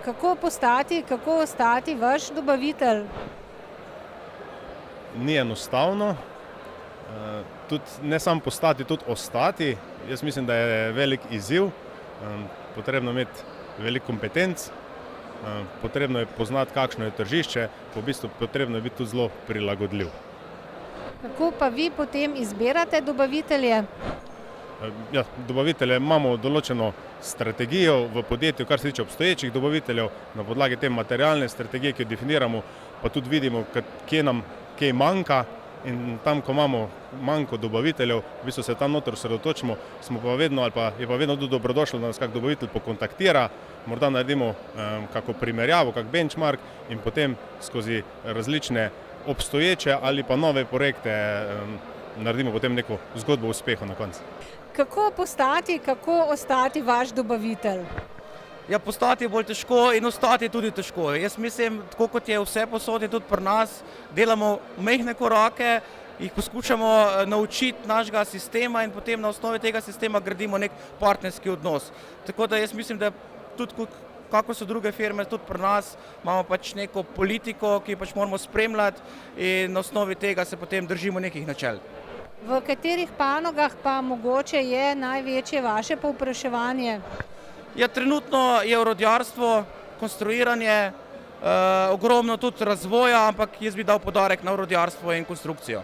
Kako ostati vaš dobavitelj? Ni enostavno, tudi ne samo postati, tudi ostati. Jaz mislim, da je velik izziv, potrebno imeti veliko kompetenc, potrebno je poznati, kakšno je tržišče, v bistvu potrebno je biti tudi zelo prilagodljiv. Kako pa vi potem izbirate dobavitelje? Ja, dobavitelje imamo določeno strategijo v podjetju, kar se tiče obstoječih dobaviteljev, na podlagi te materialne strategije, ki jo definiramo, pa tudi vidimo, kje nam kaj manjka, in tam, ko imamo manjko dobaviteljev, v bistvu se tam noter osredotočimo, smo pa vedno, ali pa je pa vedno tudi dobrodošlo, da nas kak dobavitelj pokontaktira, morda naredimo kako primerjavo, kak benchmark in potem skozi različne obstoječe ali pa nove projekte naredimo potem neko zgodbo uspeha na koncu. Kako ostati vaš dobavitelj? Ja, postati je bolj težko in ostati je tudi težko. Jaz mislim, tako kot je vse posod, je tudi pri nas, delamo majhne korake, jih poskušamo naučiti našega sistema in potem na osnovi tega sistema gradimo nek partnerski odnos. Tako da jaz mislim, da tudi kako so druge firme, tudi pri nas imamo pač neko politiko, ki pač moramo spremljati in na osnovi tega se potem držimo nekih načel. V katerih panogah pa mogoče je največje vaše povpraševanje? Ja, trenutno je orodjarstvo, konstruiranje, ogromno tudi razvoja, ampak jaz bi dal poudarek na orodjarstvo in konstrukcijo.